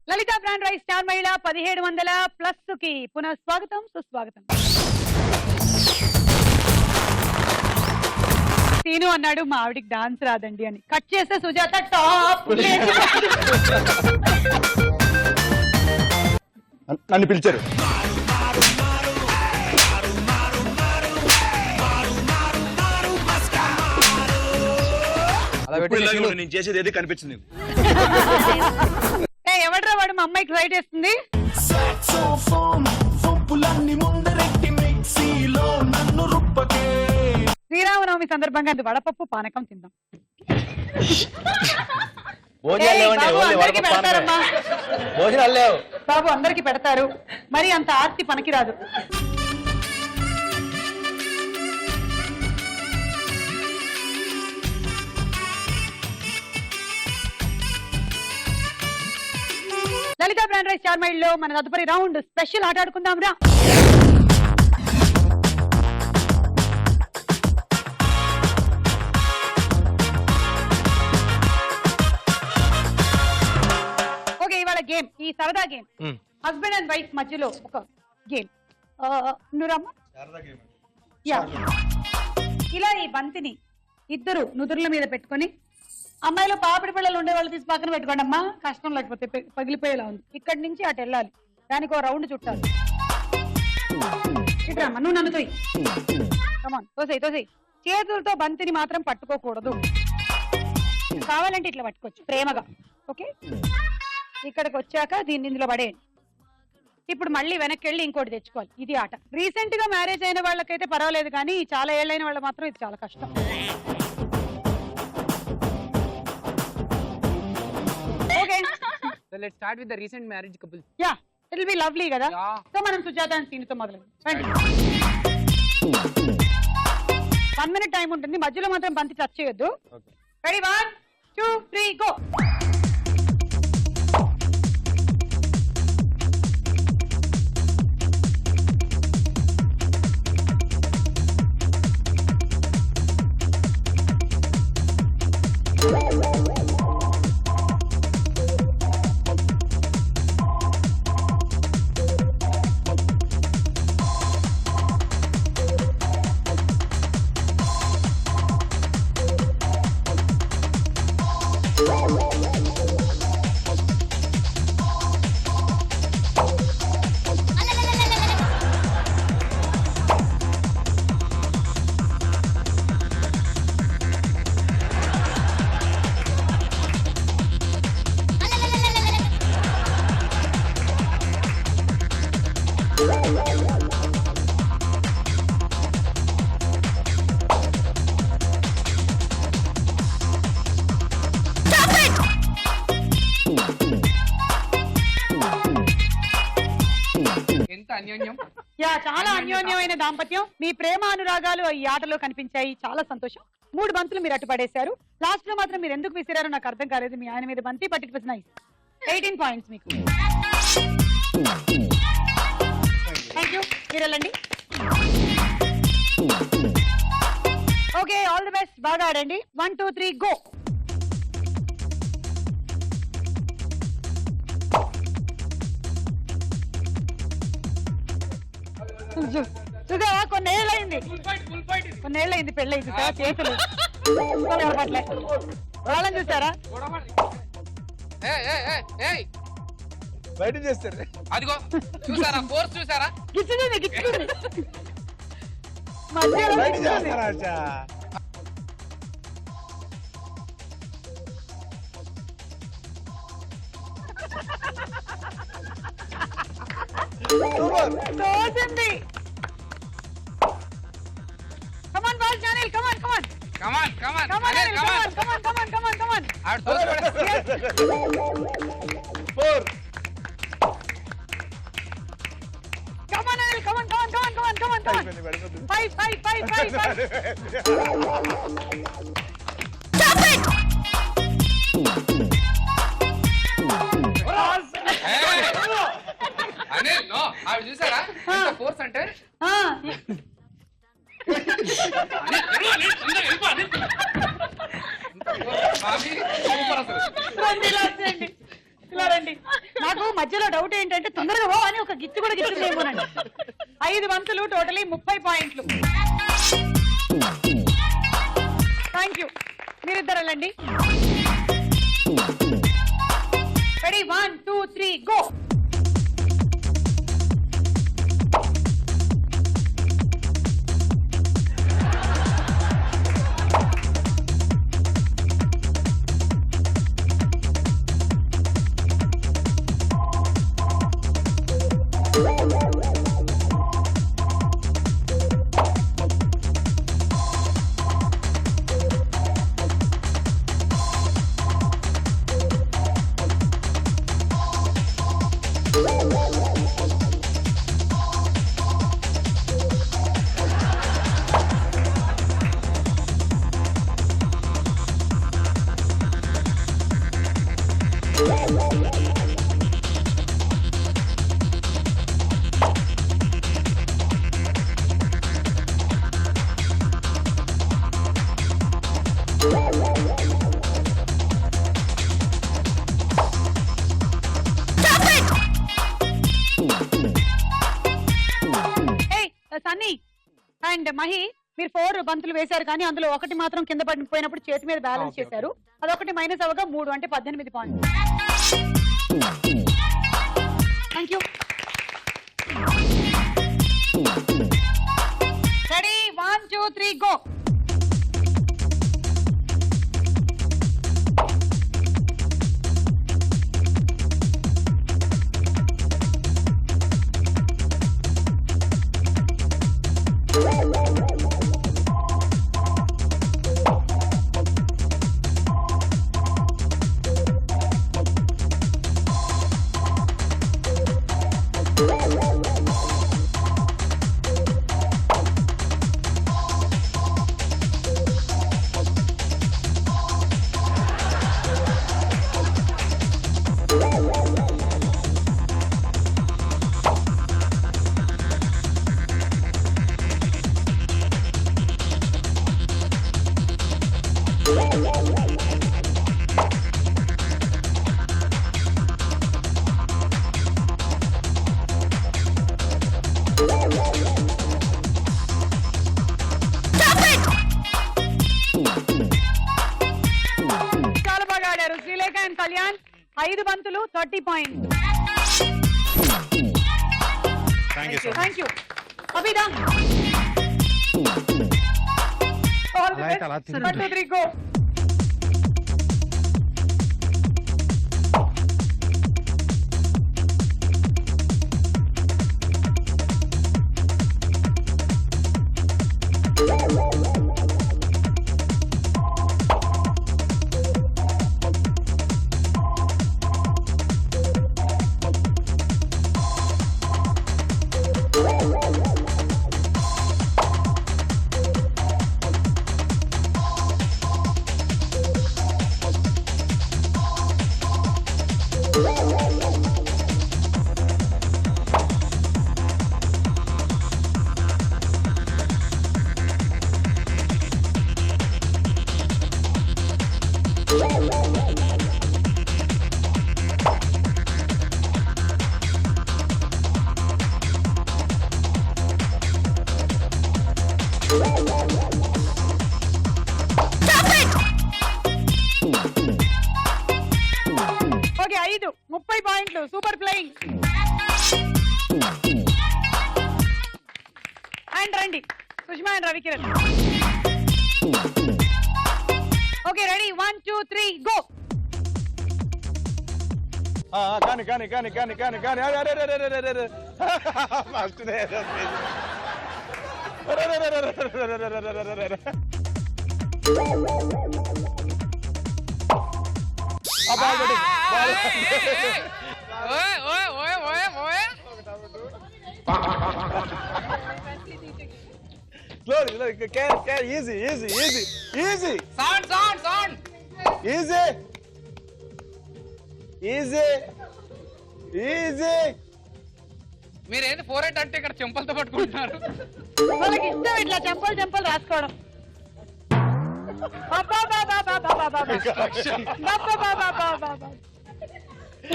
లలిత brand rice star మహిళ 1700+ కి పునః స్వాగతం సుస్వాగతం. సీను అన్నాడు మా ఆవిడికి డాన్స్ రాదండి అని. కట్ చేస్తే సుజాత టాప్ నన్ను పిలిచారు. నేను చేసేది ఏది కనిపించింది. ఎవడ్రా వాడు మా అమ్మాయికి రైట్ వేస్తుంది. శ్రీరామనవమి సందర్భంగా అది వడపప్పు పానకం తిందాం. బాబు అందరికి పెడతారు, మరి అంత ఆర్తి పనికిరాదు. లలిత బ్రాండ్ రైస్ స్టార్ మైల్ లో మన తదుపరి రౌండ్ స్పెషల్ ఆట ఆడుకుందాం రా. ఓకే, ఇవాళ గేమ్ ఈ సరదా గేమ్ హస్బెండ్ అండ్ వైఫ్ మధ్యలో ఒక గేమ్. నువ్వమ్మా ఇలా ఈ బంతిని ఇద్దరు నుదుర్ల మీద పెట్టుకొని, అమ్మాయిలో పాపిడి పిల్లలు ఉండే వాళ్ళు తీసి పక్కన పెట్టుకోండి అమ్మా, కష్టం లేకపోతే పగిలిపోయేలా ఉంది. ఇక్కడి నుంచి అటు వెళ్ళాలి, దానికి ఒక రౌండ్ చుట్టాలి. ఇట్రమ్మా, నువ్వు నన్ను తోయి. కమాన్, తోసేయి. చేతులతో బంతిని మాత్రం పట్టుకోకూడదు, కావాలంటే ఇట్లా పట్టుకోవచ్చు ప్రేమగా. ఓకే, ఇక్కడికి వచ్చాక దీన్ని ఇందులో పడేయండి. ఇప్పుడు మళ్ళీ వెనక్కి వెళ్ళి ఇంకోటి తెచ్చుకోవాలి. ఇది ఆట. రీసెంట్ గా మ్యారేజ్ అయిన వాళ్ళకైతే పర్వాలేదు, కానీ చాలా ఏళ్ళైన వాళ్ళు మాత్రం ఇది చాలా కష్టం. Okay. So let's start with the recent marriage couple. Yeah, it will be lovely కదా. Yeah. So మనం సుజాత అండ్ సీనుతో మొదలెడదాం. 1 minute టైం ఉంటుంది, మధ్యలో మాత్రం బంతి టచ్ చేయొద్దు. Ready 1 2 3 go. చాలా అన్యోన్యమైన దాంపత్యం. మీ ప్రేమ అనురాగాలు ఈ ఆటలో కనిపించాయి. చాలా సంతోషం. 3 బంతులు మీరు అట్టు పడేశారు. లాస్ట్ లో మాత్రం మీరు ఎందుకు విసిరారో నాకు అర్థం కాలేదు. మీ ఆయన మీద బంతి, but it was nice. 18 points మీకు. Thank you. మీరు వెళ్ళండి. Okay, all the best. బాగా ఆడండి. 1 2 3 గో. చూసావా, కొన్నేళ్ళయింది పెళ్ళయింది సార్. చేతులు పట్లే వాళ్ళని చూసారా, బయట చేస్తారు. అదిగో చూసారా, ఫోర్స్ చూసారా, గిచ్చుకుంది తోసింది. కమాన్ బాల్ ఛానల్, కమాన్ కమాన్ కమాన్ కమాన్ కమాన్ కమాన్ కమాన్ కమాన్ కమాన్. ఆడు తోసి పడేస్తా. 4 కమాన్ అనిల్, కమాన్ కమాన్ కమాన్ కమాన్ కమాన్ కమాన్. 5 5 5 5 స్టాప్ ఇట్. అనిల్ నో, ఆడు చూసారా ఫోర్స్ అంటే. చూస్తున్నారండి. నాకు మధ్యలో డౌట్ ఏంటంటే తొందరగా ఓ అని ఒక గిచ్చి కూడా గిచ్చిందేమోనండి. 5 బంతులు టోటలీ 30 పాయింట్లు. Thank you. మీరిద్దరు వెళ్ళండి. Ready 1 2 3 go. Sunny and Mahi, మీరు 4 బంతులు వేశారు కానీ అందులో ఒకటి మాత్రం కింద పడిపోయినప్పుడు చేతి మీద బ్యాలెన్స్ చేశారు. అదొకటి మైనస్ అవగా 3 అంటే 18 పాయింట్లు. Thank you. Ready 1 2 3 go. చాలా బాగా ఆడారు శ్రీలేఖ అండ్ కళ్యాణ్. 5 బంతులు 30 పాయింట్లు. Thank you. Abhida 1 2 3 go. Okay 5 30 పాయింట్లు. Super playing. అండ్ రండి Sushma and Ravikiran. Okay ready 1 2 3 go. కానీ కానీ కానీ కానీ కానీ కానీ first Slowly, care, easy. Sound. Easy. మీరేంది 4-8 అంటే ఇక్కడ చెంపలతో పట్టుకుంటున్నారు. వాళ్ళకి ఇష్టం ఇట్లా చెంపలు రాసుకోవడం.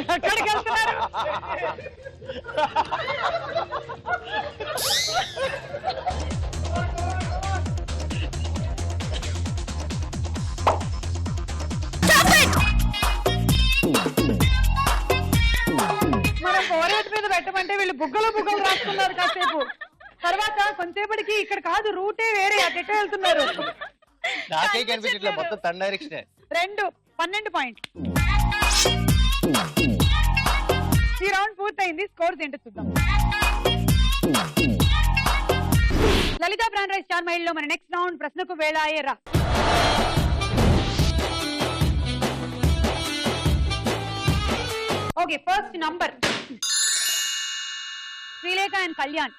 ఎక్కడికి వెళ్తున్నారు? మన ఫోరేట్ మీద పెట్టమంటే వీళ్ళు బుగ్గలు రాసుకున్నారు కాసేపు. తర్వాత కొంతసేపటికి ఇక్కడ కాదు, రూటే వేరే, అటు వెళ్తున్నారు. నాకే కనిపించట్లేదు, మొత్తం తన డైరెక్షన్. 12 పాయింట్లు. ఈ రౌండ్ పూర్తయింది. స్కోర్స్ ఏంటో చూద్దాం. లలితా బ్రాండ్ రైస్ స్టార్ మైల్ లో మన నెక్స్ట్ రౌండ్ ప్రశ్నకు వేళ అయ్యేరా. Okay, first number Srilekha and Kalyan.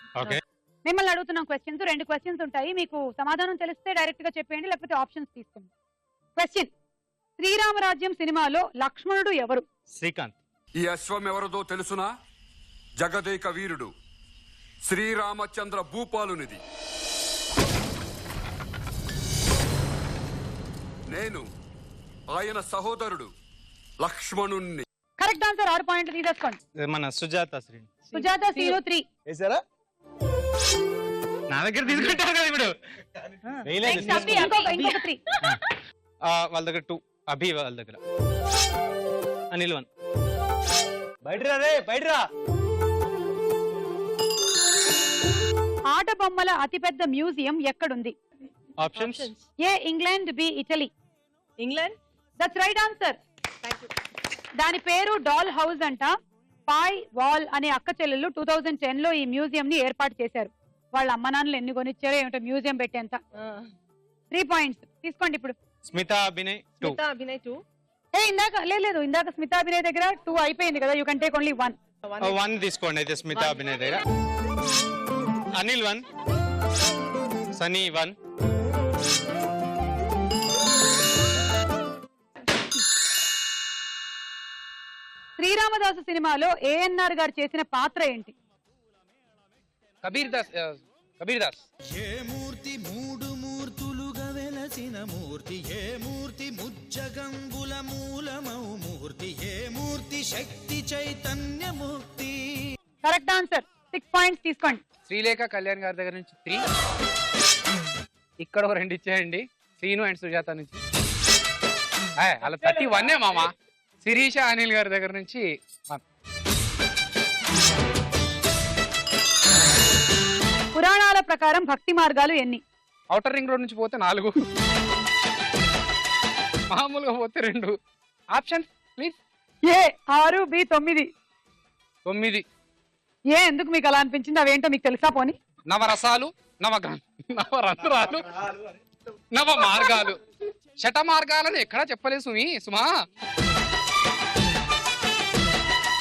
మిమ్మల్ని అడుగుతున్న క్వశ్చన్స్ 2 క్వశ్చన్స్ ఉంటాయి. మీకు సమాధానం తెలిస్తే డైరెక్ట్ గా చెప్పేయండి, లేకపోతే ఆప్షన్స్ తీసుకోండి. క్వశ్చన్: శ్రీరామరాజ్యం సినిమాలో లక్ష్మణుడు ఎవరు? శ్రీకాంత్. ఈ అశ్వం ఎవరిదో తెలుసునా? జగదేక వీరుడు శ్రీరామచంద్ర భూపాలునిది. నేను ఆయన సహోదరుడు లక్ష్మణుణ్ణి. Correct answer. 6 పాయింట్లు తీసేసుకోండి. మన సుజాత శ్రీ. సుజాత 03. వేసారా? నా దగ్గర తీసుకుంటారు కదా ఇప్పుడు. ఇంకొక 3. వాళ్ళ దగ్గర 2. అభి వాళ్ళ దగ్గర. అనిల్ 1. బయటరా రే, బయటరా. ఆట బొమ్మల అతిపెద్ద మ్యూజియం ఎక్కడుంది? Options: A England, B Italy. England. That's right answer. దాని పేరు డాల్ హౌస్ అంట. పాయ్ వాల్ అనే అక్క చెల్లెళ్ళు 2010 లో ఈ మ్యూజియం ని ఏర్పాటు చేశారు. వాళ్ళ అమ్మ నాన్నలు ఎన్ని కొనిచ్చారో ఏమిటో మ్యూజియం పెట్టేంత. 3 పాయింట్స్ తీసుకోండి. ఇప్పుడు స్మిత అభినయ్ 2. అభినయ్ 2. ఇందాక లేదు, ఇందాక స్మిత అభినయ్ దగ్గర 2 అయిపోయింది కదా. You can take only 1. 1 తీసుకోండి అయితే స్మిత అభినయ్ దగ్గర. అనిల్ 1. సనీ 1. శ్రీరామదాసు సినిమాలో ఏఎన్ఆర్ గారు చేసిన పాత్ర ఏంటి? కబీర్ దాస్. ఏ మూర్తి మూడు మూర్తులుగా వెలసిన మూర్తి, ఏ మూర్తి ముజ్జగంబుల మూలమౌ మూర్తి, ఏ మూర్తి శక్తి చైతన్య ముక్తి. Correct answer. 6 పాయింట్స్ తీసుకోండి. శ్రీలేఖ కళ్యాణ్ గారి దగ్గర నుంచి 3. ఇక్కడ ఒక 2 ఇచ్చేయండి. శ్రీను అండ్ సుజాత నుంచి. అలా 31 మామా. శిరీష అనిల్ గారి దగ్గర నుంచి 1. పురాణాల ప్రకారం భక్తి మార్గాలు ఎన్ని? ఔటర్ రింగ్ రోడ్ నుంచి పోతే 4, మామూలుగా పోతే 2. Option please. A 6, B 9. 9. ఏ ఎందుకు మీకు అలా అనిపించింది? అవేంటో మీకు తెలుసా? పోనీ. నవరసాలు, నవరంధ్రాలు, నవ మార్గాలు, శట మార్గాలను ఎక్కడా చెప్పలేదు సుమా.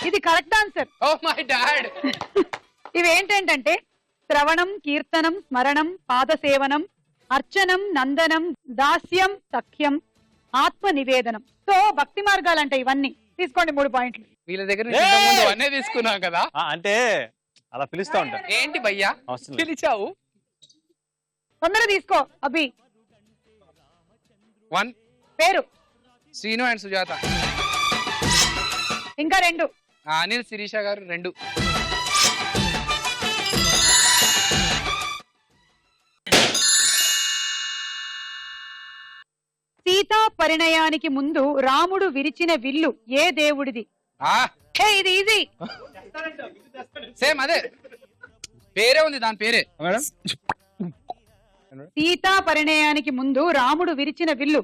ఇది correct answer. Oh my god. ఇవేంటంటే శ్రవణం, కీర్తనం, స్మరణం, పాదసేవనం, అర్చనం, నందనం, దాస్యం, సఖ్యం, ఆత్మ నివేదనం. సో భక్తి మార్గాలంటే ఇవన్నీ. తీసుకోండి 3 పాయింట్లు. వీళ్ళ దగ్గర నుంచి ఇంతకు ముందు అన్నీ తీసుకున్నాం కదా. అంటే అలా పిలుస్తా ఉంటారు. ఏంటి భయ్యా అవసరం లేదు. పిలిచావు? తొందరగా తీసుకో. అభి 1. పేరు శ్రీను అండ్ సుజాత. ఇంకా 2. అనిల్ శిరీష గారు 2. సీతా పరిణయానికి ముందు రాముడు విరిచిన విల్లు ఏ దేవుడిది? ఇది ఈజీ. సేమ్ అదే పేరే ఉంది, దాని పేరే. మేడం సీతా పరిణయానికి ముందు రాముడు విరిచిన విల్లు.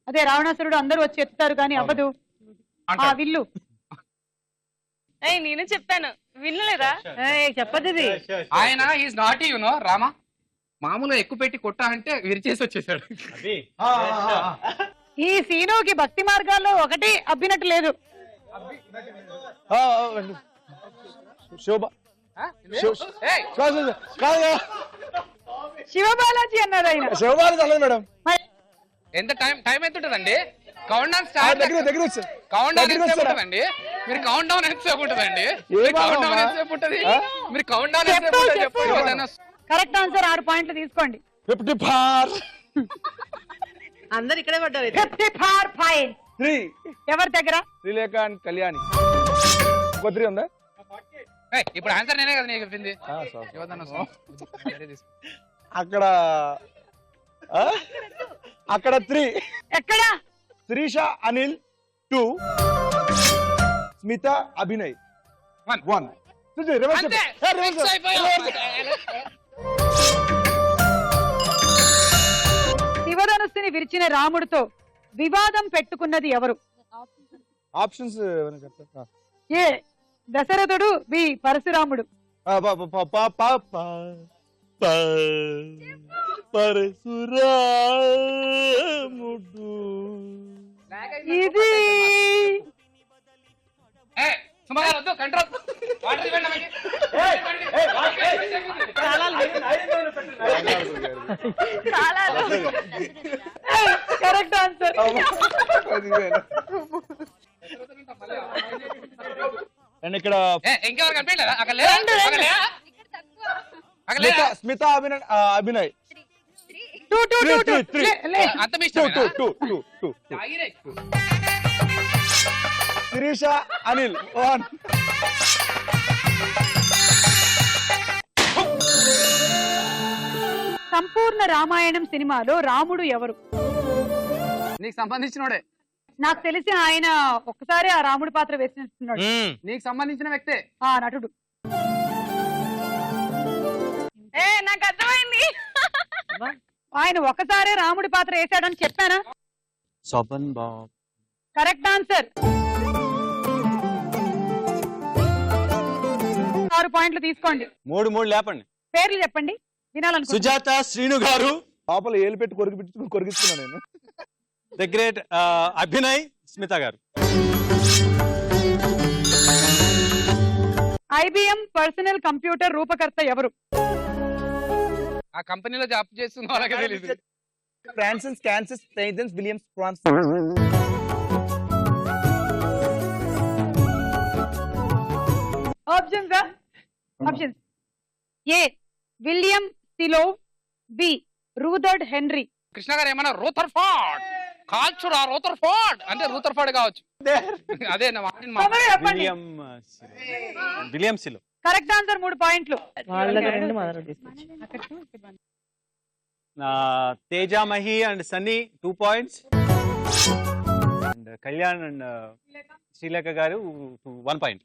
అదే రావణాసురుడు అందరూ వచ్చి ఎత్తుతారు కానీ అవ్వదు ఆ విల్లు. నేను చెప్పాను, వినలేదా? చెప్పదు ఇది. ఆయన ఈజ్ నాట్ రామా. మామూలుగా ఎక్కువ పెట్టి కొట్టా అంటే విరిచేసి వచ్చేసాడు. ఈ సీనుకి భక్తి మార్గాల్లో ఒకటి అబ్బినట్టు లేదు. శోభ ఏయ్, శివబాలాజీ అన్నాడు ఆయన. శివబాలాజీ అల్లదు మేడం. ఎంత టైం ఎంత ఉంటుందండి? Count down start. దగ్గర వచ్చి కౌంట్ డౌన్ ఎంతసేపు ఉంటుందండి? మీరు కౌంట్ డౌన్ ఎంతసేపు ఉంటుందండి? కౌంట్ డౌన్ ఎంతసేపు ఉంటుంది? మీరు కౌంట్ డౌన్ ఎంతసేపు ఉంటుంది చెప్పండి. Correct answer. 6 పాయింట్లు తీసుకోండి. 54. అందరు ఇక్కడే పడ్డారు. 54 పాయింట్స్. 3. ఎవరి దగ్గర? శ్రీలేఖ అండ్ కళ్యాణి. ఇంకో 3 ఉందా? ఇప్పుడు ఆన్సర్ నేనే కదా నీకు చెప్పింది. sorry. శివధన్ వస్తుంది. సరే తీసుకో. అక్కడ అక్కడ 3. ఎక్కడ? శిరీష అనిల్ 2, స్మిత అభినయ్ 1. అంతే. Fix అయిపోయావు. శివధనుస్సుని విరిచిన రాముడితో వివాదం పెట్టుకున్నది ఎవరు? ఆప్షన్స్ ఏ దశరథుడు, బి పరశురాముడు. పరశురాముడు. ఇది సుమారు వద్దు, కంట్రోల్. వాటర్ ఇవ్వండి ఆమెకి. Correct answer. అండ్ ఇక్కడ ఇంకెవరు కనిపించలేదా? అక్కడ లేదా? అక్కడ లేదా? అక్కడ లేదా? స్మిత అభినయ్ 2 2 2 3. అంత మీ ఇష్టమేనా? 2. తాగిరే. శిరీష అనిల్ 1. సంపూర్ణ రామాయణం సినిమాలో రాముడు ఎవరు? నీకు సంబంధించినోడే. నాకు తెలిసి ఆయన ఒక్కసారి ఆ రాముడి పాత్ర వేసినట్టున్నాడు. నీకు సంబంధించిన వ్యక్తే. ఆ నటుడు. నాకు అర్థమైంది. ఆయన ఒకసారి రాముడి పాత్ర వేసాడని చెప్పానా? శోభన్ బాబు. Correct answer. 6 పాయింట్లు తీసుకోండి. 3 లేపండి. పేర్లు చెప్పండి, వినాలనుకుంటున్నా. సుజాత శ్రీను గారు, లోపల ఏలు పెట్టి కొరికిస్తున్నా నేను. ద గ్రేట్ అభినయ్, స్మిత గారు. IBM పర్సనల్ కంప్యూటర్ రూపకర్త ఎవరు? ఆ కంపెనీలో జాబ్ చేస్తున్న వాళ్ళకి తెలియదు. ఫ్రాన్సిస్ కాన్సిస్ టైజన్స్ విలియమ్స్ ఫ్రాన్స్. ఆప్షన్స్. ఏ విలియం సిలో, బి రూదర్డ్ హెన్రీ. కృష్ణ గారు ఏమన్నా రూథర్ఫోర్డ్ కాల్చురా, రూథర్ఫోర్డ్ అంటే రూథర్ఫోర్డ్ కావచ్చు. అదే నా వాడిని మా తొందరగా చెప్పండి. విలియం సిలో. Correct answer. 3 పాయింట్లు. Tejamahi and Sunny 2 points. And Kalyan and Srilekha గారు 1 point.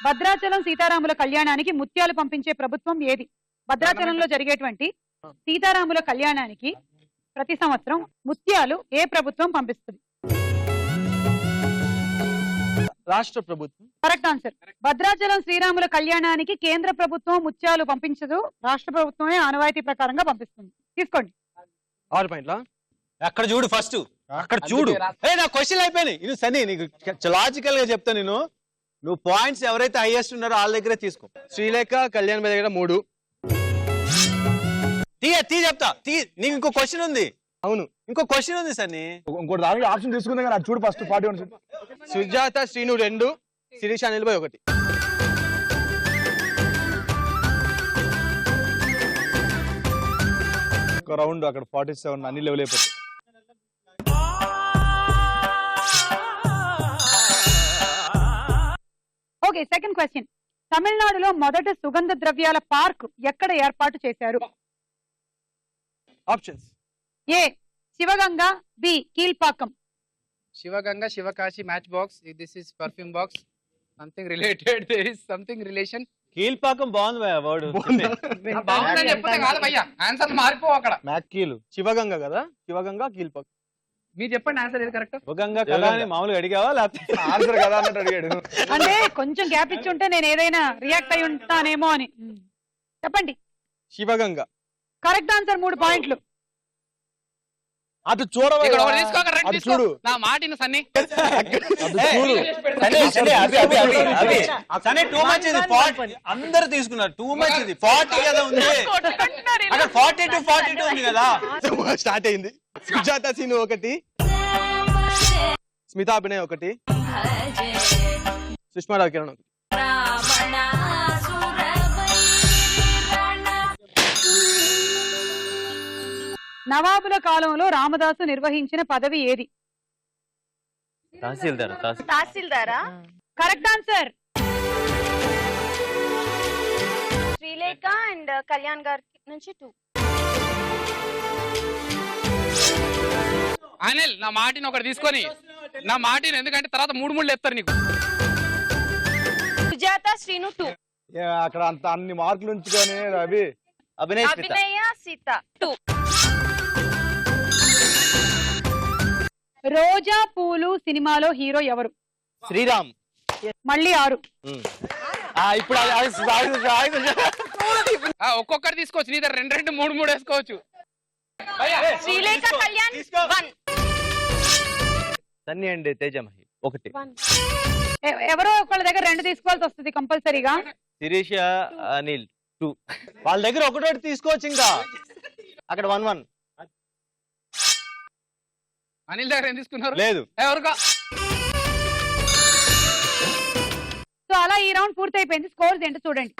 భద్రాచలం సీతారాముల కళ్యాణానికి ముత్యాలు పంపించే ప్రభుత్వం ఏది? భద్రాచలంలో జరిగేటువంటి సీతారాముల కళ్యాణానికి ప్రతి సంవత్సరం ముత్యాలు ఏ ప్రభుత్వం పంపిస్తుంది? రాష్ట్ర ప్రభుత్వం. Correct answer. భద్రాచలం శ్రీరాముల కళ్యాణానికి కేంద్ర ప్రభుత్వం ముత్యాలు పంపించదు, రాష్ట్ర ప్రభుత్వమే ఆనవాయితీ ప్రకారంగా పంపిస్తుంది. తీసుకోండి. 6 పాయింట్ల. అక్కడ చూడు, ఫస్ట్ అక్కడ చూడు. నా క్వశ్చన్ అయిపోయినాయి. ఇది సన్నీ, నీకు లాజికల్ గా చెప్తా. నువ్వు పాయింట్స్ ఎవరైతే హైయెస్ట్ ఉన్నారో వాళ్ళ దగ్గరే తీసుకో. శ్రీలేఖ కళ్యాణ్ మీద దగ్గర 3. చెప్తా. నీకు ఇంకో క్వశ్చన్ ఉంది. అవును, ఇంకో క్వశ్చన్ ఉంది సన్నీ. ఇంకోటి దానికి ఆప్షన్ తీసుకుందా కానీ చూడు ఫస్ట్ 41. సుజాత శ్రీను 2, శిరీష అనిల్ 1. ఒక రౌండ్ అక్కడ 47 అన్ని లెవెల్ అయిపోతాయి. Okay, second question. తమిళనాడులో మొదటి సుగంధ ద్రవ్యాల పార్క్ ఎక్కడ ఏర్పాటు చేశారు? Options. A Sivaganga, B Keelpakkam. Sivaganga, Sivakasi, match box. This is perfume box. Something related. There is something relation. Keelpakkam బాగుంది వర్డ్. బాగుందని చెప్పితే కాదు భయ్యా, ఆన్సర్ మారిపో అక్కడ. మ్యాక్కీలు శివగంగ కదా, శివగంగ కీల్పాక్. మీరు చెప్పండి ఆన్సర్ ఏది కరెక్ట్? శివగంగ కదా అని మామూలుగా అడిగావా లేకపోతే ఆన్సర్ కదా అన్నట్టు అడిగాడు. అంటే కొంచెం గ్యాప్ ఇచ్చి ఉంటే నేను ఏదైనా రియాక్ట్ అయి ఉంటానేమో అని. చెప్పండి. శివగంగ. Correct answer. 3 పాయింట్లు. అటు చూడవా, ఇక్కడ ఒకటి తీసుకో, రెండు అటు తీసుకో. చూడు. నా మాటిని సన్నీ. అటు చూడు. సరే టూ మచ్ ఇది. 40 అందరూ తీసుకున్నారు. టూ మచ్ ఇది. 40 కదా ఉంది అక్కడ. 40 to 42 ఉంది కదా. స్టార్ట్ అయింది. సుజాత సీను 1, స్మిత అభినయ్ 1, సుష్మారావు కిరణ్ 1. నవాబుల కాలంలో రామదాసు నిర్వహించిన పదవి ఏది? తహసీల్దారా? Correct answer. Srilekha and Kalyan గారి నుంచి 2. అనిల్ నా మాటిని ఒకటి తీసుకొని నా మాటిని, ఎందుకంటే తర్వాత 3 ఎత్తారు నీకు. సుజాత శ్రీను 2. అక్కడ అంత అన్ని మార్కులు ఉంచుకొని రవి అభినయ సీత 2. రోజా పూలు సినిమాలో హీరో ఎవరు? శ్రీరామ్. మళ్ళీ 6. ఇప్పుడు ఒక్కొక్కటి తీసుకోవచ్చు, నీ దగ్గర 2 3 వేసుకోవచ్చు. శ్రీలేఖ కళ్యాణ్ 1. సన్నీ అండి తేజమహి 1. ఎవరో ఒకళ్ళ దగ్గర 2 తీసుకోవాల్సి వస్తుంది కంపల్సరీగా. శిరీష అనిల్ 2. వాళ్ళ దగ్గర ఒకటోటి తీసుకోవచ్చు, ఇంకా అక్కడ 1-1 అనిల్ దగ్గర ఏం తీసుకున్నారు? లేదు. ఎవరుగా? సో అలా ఈ రౌండ్ పూర్తి అయిపోయింది. స్కోర్స్ ఏంటో చూడండి.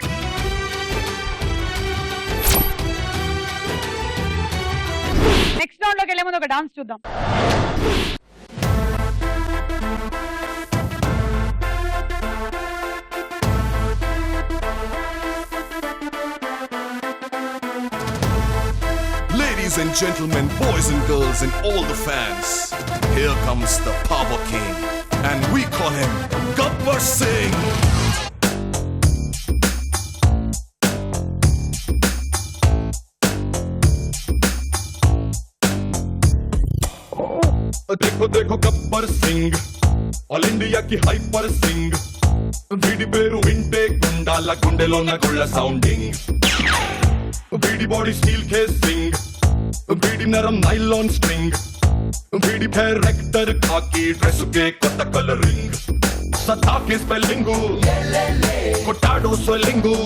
నెక్స్ట్ రౌండ్ లోకి వెళ్ళే ముందు ఒక డాన్స్ చూద్దాం. Ladies and gentlemen, boys and girls, and all the fans, here comes the Power King, and we call him Gabbar Singh. देखो देखो गब्बर सिंह, ऑल इंडिया की हाइपर सिंह, వీడి పేరు వింటే గుండాల గుండెలోన గుళ్ళ సౌండింగ్, వీడి బాడీ స్టీల్ కేసింగ్, వీడి నరం నైలాన్ స్ట్రింగ్, వీడి క్యారెక్టర్ కాకి డ్రెస్ కే కొత్త కలరింగ్, సతా కే స్పెల్లింగు కొట్టాడో స్వెల్లింగు,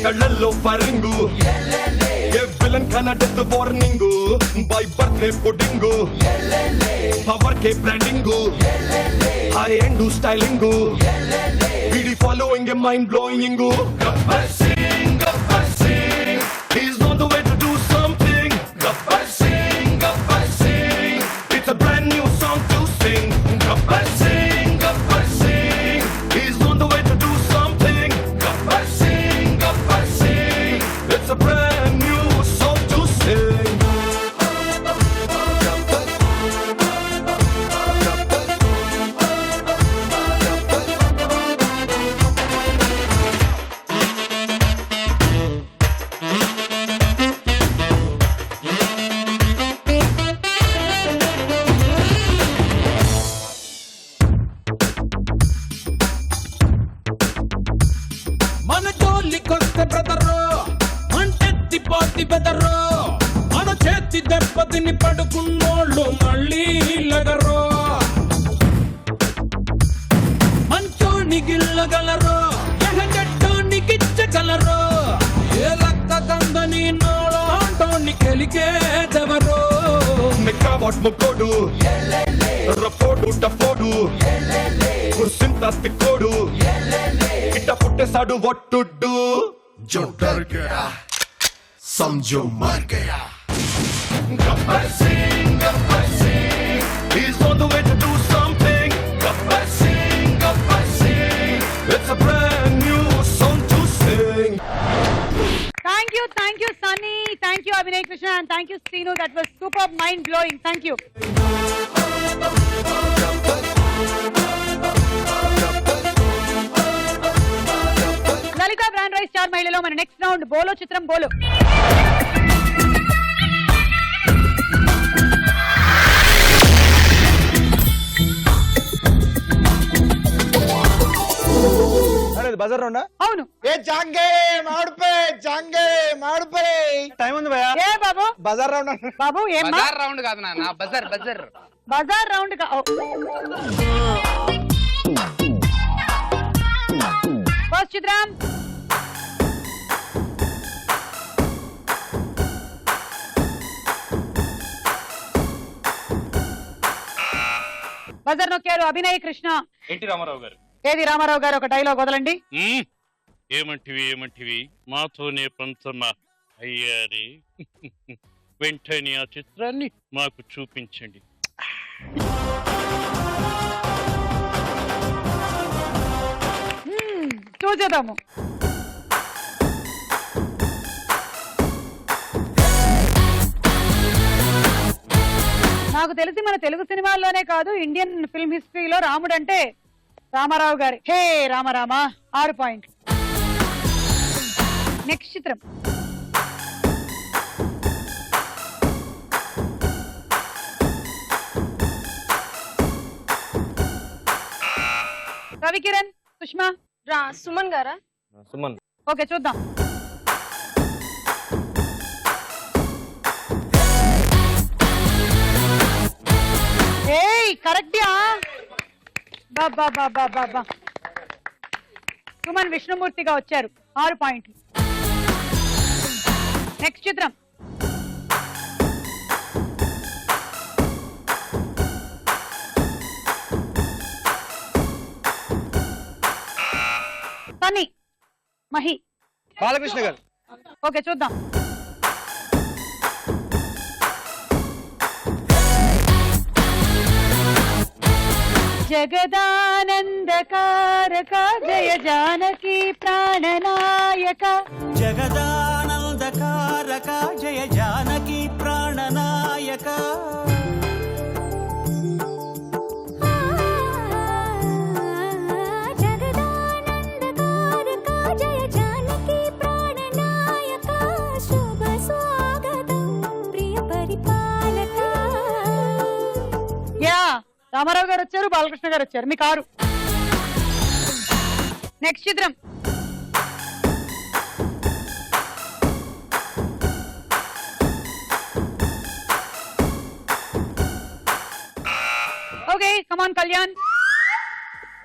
కళ్ళల్లో ఫరింగు, ఏ విలన్ కన death warning, bye birthday pudding, power కే బ్రాండింగు, హై ఎండ్ స్టైలింగు, వీడి following a mind blowing. Gabbar Singh, Gabbar Singh, he's on the way to do something. Gabbar Singh, Gabbar Singh, it's a brand new song to sing. Gabbar Singh, Gabbar Singh, he's on the way to do something. Gabbar Singh, Gabbar Singh, it's a brand new song to sing. మన జోలికొస్తే brother మంటెత్తి పోతి బెదరు, మన చేతి దెబ్బతిని పడుకున్నోళ్ళు మళ్ళీ లగరు, మంచోని గిల్లగలరు, ఎహగట్టోని గిచ్చగలరు, ఏ లక్క కందని నోళో Antony కెలికేదెవరు. మెక్కాబాట్ ముక్కోడు, రఫోడు టఫోడు, కుర్సింత తిక్కోడు, ఇట్ట పుట్టేసాడు ఒట్టుడ్డు. जो डर गया समझो मर गया. Gabbar Singh, Gabbar Singh, he's on the way to do something. Gabbar Singh, Gabbar Singh, it's a brand new song to sing. Thank you Sunny, thank you Abhinay Krishna, and thank you Srinu. That was super mind blowing. Thank you. Lalitha brand rice star మహిళలో మన next round బోలో చిత్రం బోలో. బజార్ round. అవును. ఏ జాంగే మాడుపే, జాంగే మాడుపే. టైం ఉంది భయ్యా. ఏ బాబు బజార్ రౌండ్ బాబు. ఏం బజార్ రౌండ్ కాదు నా బజార్ బజార్ బజార్ రౌండ్. ఫస్ట్ చిత్రం బజార్ నొక్కారు అభినయ్ కృష్ణ. ఎన్టీ రామారావు గారు. ఏది రామారావు గారు ఒక డైలాగ్ వదలండి. ఏమంటివి ఏమంటివి మాతోనే పంచమ అయ్యారి వెంటనే ఆ చిత్రాన్ని మాకు చూపించండి. చూసేద్దాము. నాకు తెలిసి మన తెలుగు సినిమాల్లోనే కాదు, ఇండియన్ ఫిల్మ్ హిస్టరీలో రాముడు అంటే రామారావు గారి. హే రామరామ, 6 పాయింట్లు. నెక్స్ట్ చిత్రం. రవికిరణ్, సుష్మా. సుమన్ గారా? సుమన్. ఓకే, చూద్దాం. ఏయ్ కరెక్టా? బాబా బాబా బాబా. సుమన్ విష్ణుమూర్తిగా వచ్చారు, 6 పాయింట్లు. నెక్స్ట్ చిత్రం. సన్నీ, మహి. బాలకృష్ణ గారు. ఓకే, చూద్దాం. జగదానందకారక జయ జానకి ప్రాణనాయక. జగదానందకారక జయ జానకి ప్రాణనాయక. జగదానందకారక జయ జానకి ప్రాణనాయక. శుభ స్వాగతం ప్రియ పరిపాలక. యా, రామారావు గారు వచ్చారు, బాలకృష్ణ గారు వచ్చారు. మీ 6. నెక్స్ట్ చిత్రం. Okay, come on Kalyan.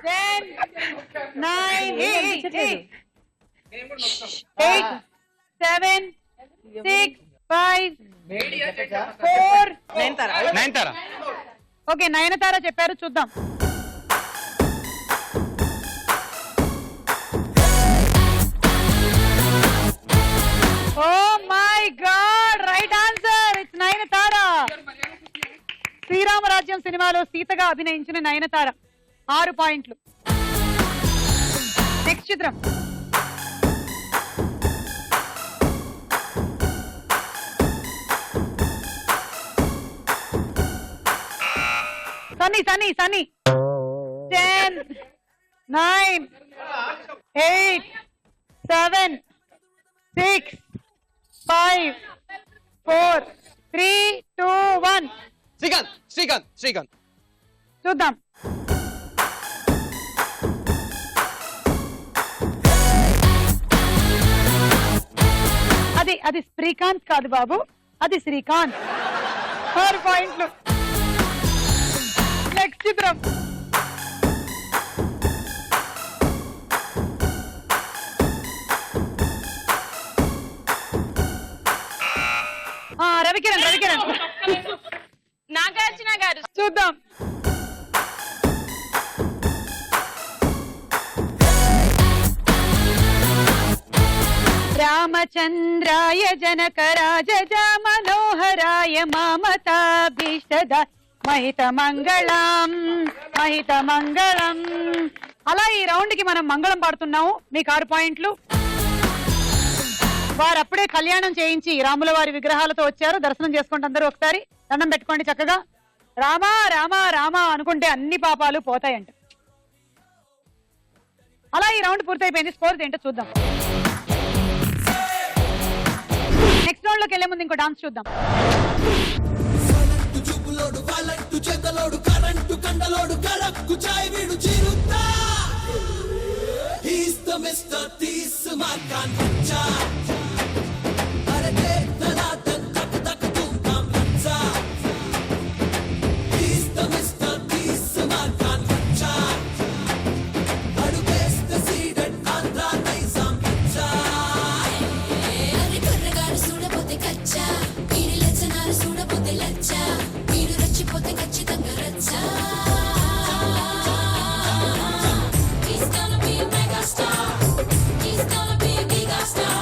10, 9, 8, 7, 6, 5, 4. Nayanthara. Okay, Nayanthara చెప్పారు, చూద్దాం. Oh my god, right answer. It's Nayanthara. Sri Rama Rajyam సినిమాలో సీతగా అభినయించిన నయనతార, 6 పాయింట్లు. నెక్స్ట్ చిత్రం. సన్నీ సన్నీ సన్నీ. 10, 9, 8, 7, 6, 5, 4, 3, 2, 1. శ్రీకాంత్ శ్రీకాంత్ శ్రీకాంత్. చూద్దాం. అది శ్రీకాంత్ కాదు బాబు, అది శ్రీకాంత్. 6 పాయింట్లు. నెక్స్ట్ చిత్రం. రవికిరణ్ రవికిరణ్. నాగార్జున గారు. చూద్దాం. రామచంద్రాయ జనకరాజ మనోహరాయ మమతాభీష్టద మహిత మంగళం మహిత మంగళం. అలా ఈ రౌండ్ కి మనం మంగళం పాడుతున్నాము. మీకు 6 పాయింట్లు. వారు అప్పుడే కళ్యాణం చేయించి రాముల వారి విగ్రహాలతో వచ్చారు. దర్శనం చేసుకోండి అందరూ, ఒకసారి దండం పెట్టుకోండి చక్కగా. రామా రామా రామా అనుకుంటే అన్ని పాపాలు పోతాయంట. అలా ఈ రౌండ్ పూర్తయిపోయింది. స్కోర్స్ ఏంటో చూద్దాం. నెక్స్ట్ రౌండ్ లోకి వెళ్లే ముందు ఇంకో డాన్స్ చూద్దాం. He's gonna be a mega star. He's gonna be a giga star.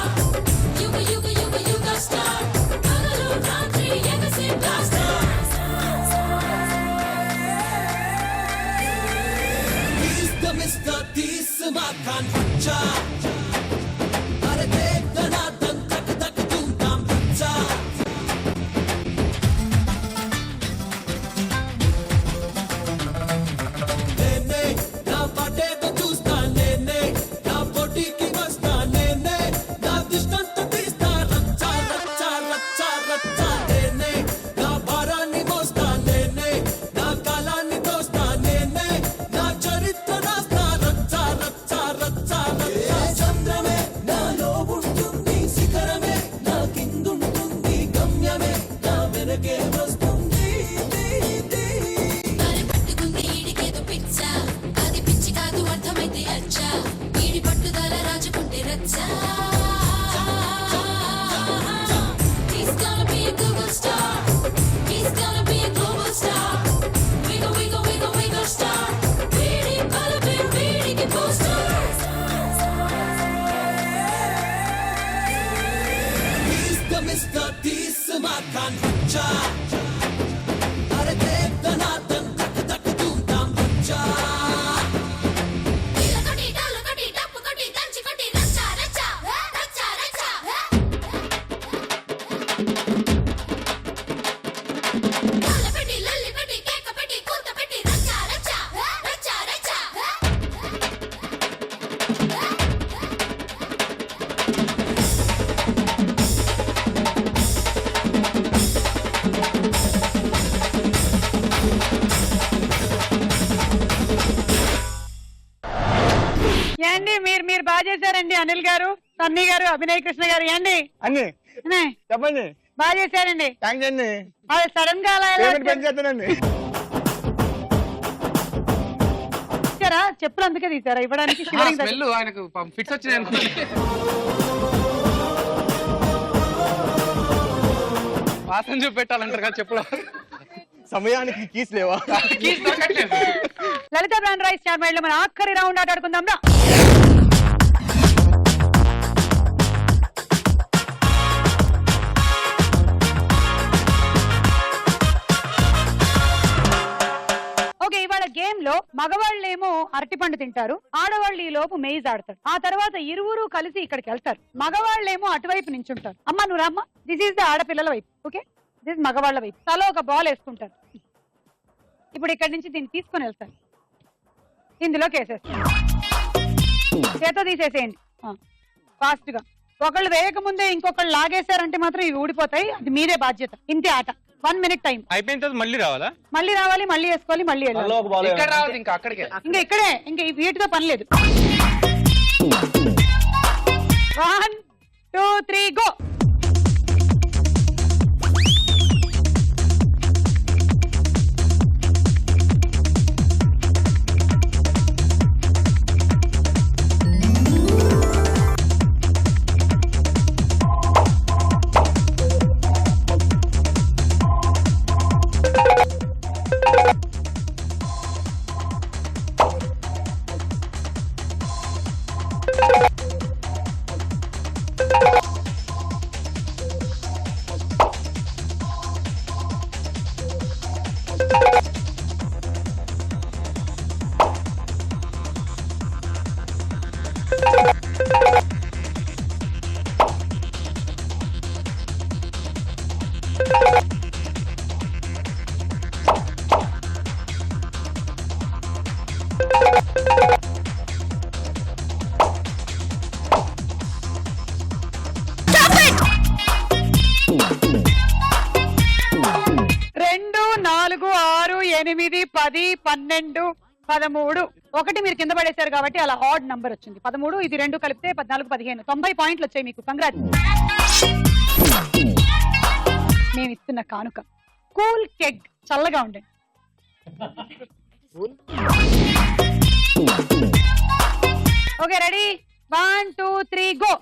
ఊళ్ళకే వస్తుంది పట్టుకుంది ఈడికేదో పిచ్చ అది పిచ్చి కాదు అర్థమైతే అచ్చా ఈడి పట్టుదల రాజుకుంటే రచ్చా He's gonna be a Google star He's gonna be a global star Wiggle, wiggle, wiggle, wiggle star వీడి బలపే వీడికి పోస్టర్ Mr. తీసిమా కాంచా అరే దేవనాథన్ తక్ తక్ తూతాం బచ్చా కొట్టి డాలు కొట్టి డప్పు కొట్టి దంచి కొట్టి రచ్చా రచ్చా రచ్చా రచ్చా డాల పెట్టి లల్లి పెట్టి కేక పెట్టి కూత పెట్టి రచ్చా రచ్చా రచ్చా రచ్చా ఏండి మీరు బాగా చేశారండి అనిల్ గారు సన్నీ గారు అభినయ్ కృష్ణ గారు ఏండి అన్ని అనే, చెప్పండి. బాగా చేశారండి. థ్యాంక్స్ అండి. అది సడన్ గా అలా ఎలా పేమెంట్ పెంచేస్తానండి. ఇచ్చారా? చెప్పులు అందుకే తీసారా ఇవ్వడానికి? శివరింగ్ స్మెల్ ఆయనకు ఫిట్స్ వచ్చింది అనుకోండి. వాసన చూపెట్టాలంటారు కదా చెప్పులు. సమయానికి కీస్ లేవా? కీస్ దొరకట్లేదు. లలిత బ్రాండ్ రైస్ చార్మైడ్ లో మన ఆఖరి రౌండ్ ఆట ఆడుకుందాం రా. ఓకే, ఇవాళ గేమ్ లో మగవాళ్ళేమో అరటిపండు తింటారు, ఆడవాళ్ళు ఈ లోపు మెయిజ్ ఆడతారు. ఆ తర్వాత ఇరువురు కలిసి ఇక్కడికి వెళ్తారు. మగవాళ్ళేమో అటువైపు నించుంటారు. అమ్మ నువ్వు రామ్మ, దిస్ ఈస్ ద ఆడపిల్లల వైపు, ఓకే దిస్ ఇస్ మగవాళ్ళ వైపు. తలో ఒక బాల్ వేసుకుంటారు. ఇప్పుడు ఇక్కడి నుంచి దీన్ని తీసుకొని వెళ్తారు, ఇందులోకి వేసేస్తారు. చేత తీసేసేయండి ఫాస్ట్ గా. ఒకళ్ళు వేయకముందే ఇంకొకళ్ళు లాగేశారంటే మాత్రం ఇవి ఊడిపోతాయి. అది మీదే బాధ్యత. ఇంతే ఆట. 1 minute టైం అయిపోయిన తర్వాత మళ్ళీ రావాలా? మళ్ళీ రావాలి, మళ్ళీ వేసుకోవాలి, మళ్ళీ వెళ్ళాలి. ఇక్కడ రావద్దు, ఇంకా అక్కడికే. ఇంకా ఇక్కడే, ఇంకా వీటితో పని లేదు. 1 2 3 గో. రెండు 4 6 8 10 12 13. ఒకటి మీరు కింద పడేశారు కాబట్టి అలా ఆడ్ నంబర్ వచ్చింది. 13 ఇది 2 కలిపితే 14 15. 90 పాయింట్లు వచ్చాయి మీకు. కంగ్రాట్స్. మేము ఇస్తున్న కానుక కూల్ కేక్. చల్లగా ఉండండి. Okay ready? 1 2 3 గో.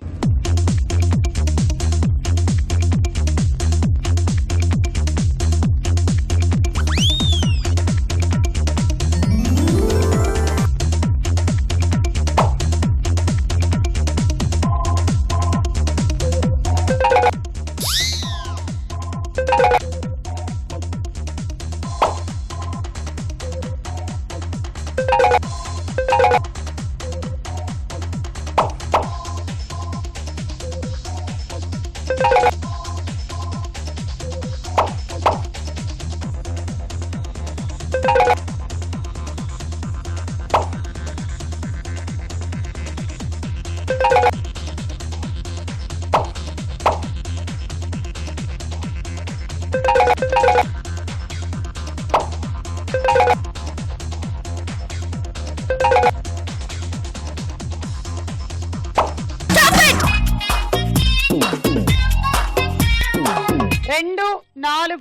4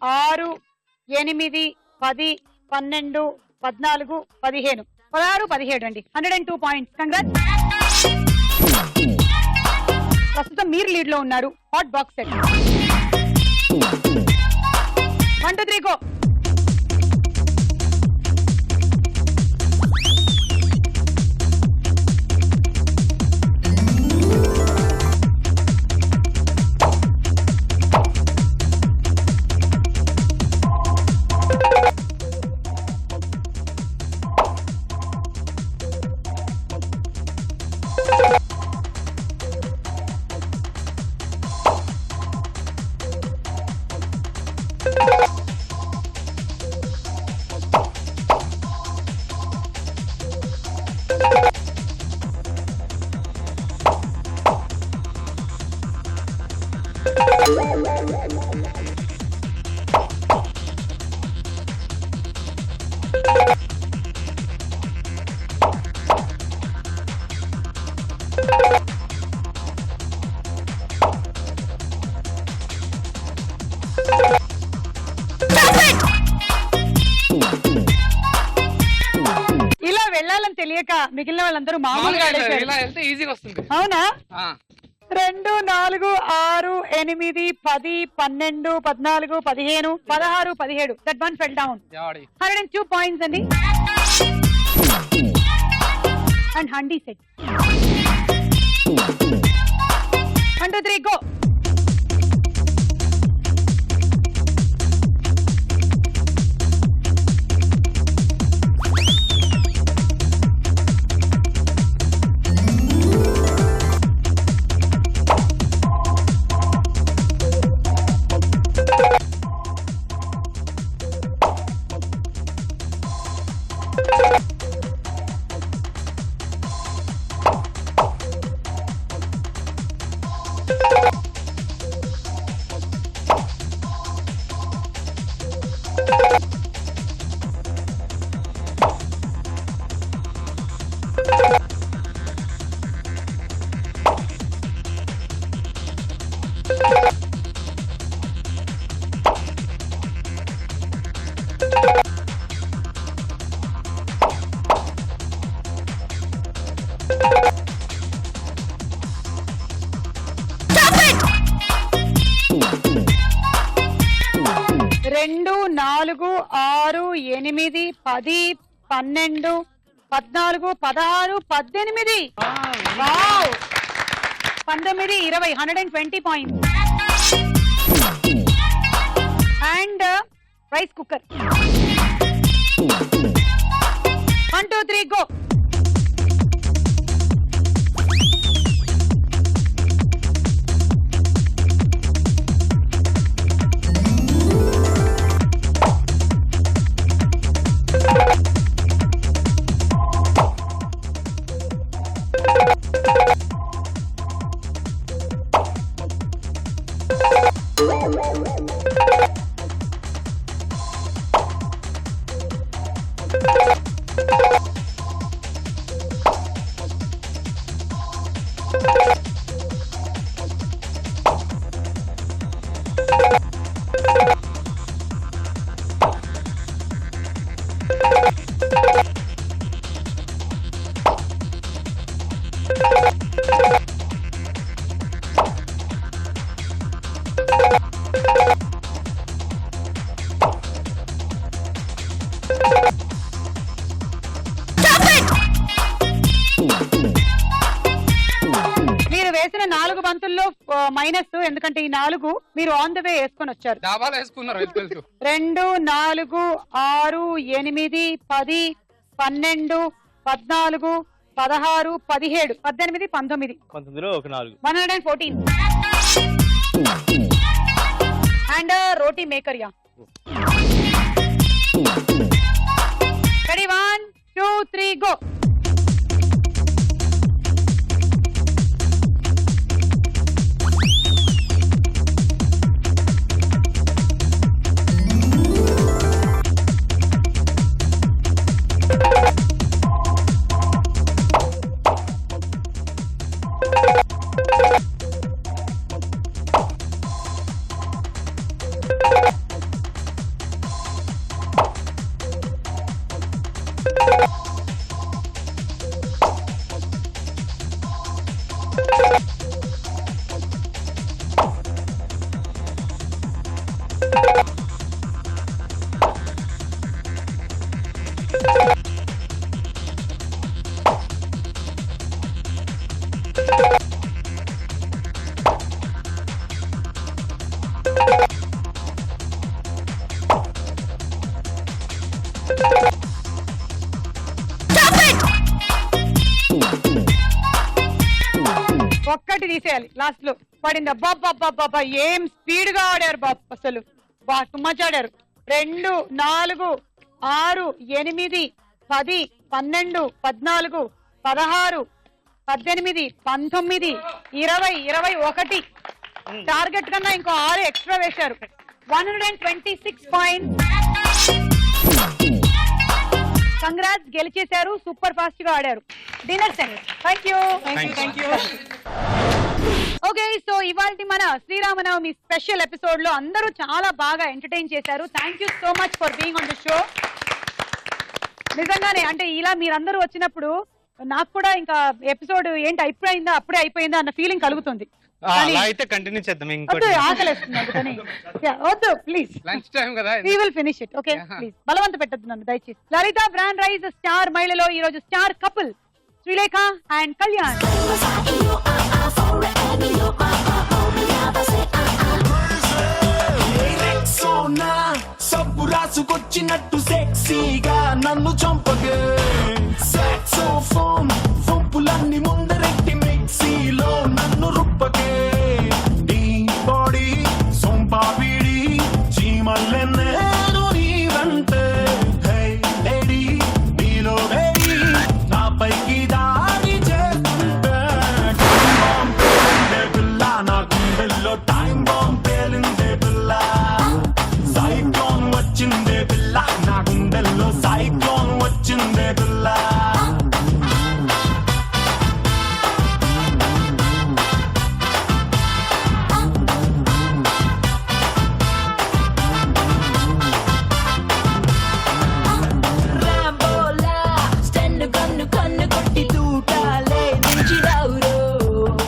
6 8 10 12 14 15 16 17 అండి 102 పాయింట్స్. కంగ్రాట్స్. ప్రస్తుతం మీరు లీడ్ లో ఉన్నారు. Hot box set 1 2 3 go. ఇలా వెళ్ళాలని తెలియక మిగిలిన వాళ్ళందరూ మామూలుగా ఆడేశారు. ఇలా వెళ్తే ఈజీగా వస్తుంది. అవునా? ఆ, 2 4 6 8 10 12 14 15 16 17. That one fell down. ఎవడి 102 points అండి. And Handi set 1 2 3 go. రెండు 4 6 8 10 12 14 16 18. Wow 19 20 120 points. And rice cooker 1 2 3 go. మీరు వేసిన 4 బంతుల్లో మైనస్, ఎందుకంటే ఈ 4 మీరు ఆన్ ద వే వేసుకొని వచ్చారు. డాబాలో వేసుకున్నారు వెళ్తూ 2 4 6 8 10 12 14 16 17 18 19 19లో ఒక 4 114. And roti maker yeah. Ready 1 2 3 go. తీసేయాలి లాస్ట్ లో పడింది. అబ్బా ఏం స్పీడ్ గా ఆడారు బాబు, అసలు బా తుమ్మచ్ ఆడారు. 2, 4, 6, 8, 10, 12, 14, 16, 18, 19, 20, 21. టార్గెట్ కన్నా ఇంకో 6 ఎక్స్ట్రా వేశారు. 126 పాయింట్స్. కంగ్రాట్స్, గెలిచేశారు. సూపర్ ఫాస్ట్ గా ఆడారు. Dinner send. Thank you. Okay, so ఇవాల్టి మన శ్రీరామనవమి స్పెషల్ ఎపిసోడ్ లో అందరూ చాలా బాగా ఎంటర్టైన్ చేశారు. Thank you so much for being on the show. నిజంగానే అంటే ఇలా మీరందరూ వచ్చినప్పుడు నాకు కూడా ఇంకా ఎపిసోడ్ ఏంటి అయిపోయిందా, అప్పుడే అయిపోయిందా అన్న ఫీలింగ్ కలుగుతుంది. అలా అయితే కంటిన్యూ చేద్దాం. ఇంకోటి ఆకలిస్తుంది అందుకని. వద్దు ప్లీజ్, లంచ్ టైం కదా. we will finish it. Okay please, బలవంత పెట్టద్దు నన్ను దయచేసి. లలిత బ్రాండ్ రైస్ స్టార్ మహిళలో ఈ రోజు star couple Srilekha and Kalyan. సబ్బు రాసుకొచ్చినట్టు సెక్సీగా నన్ను చంపగే. సాక్సోఫోన్ వంపులన్నీ ముందరే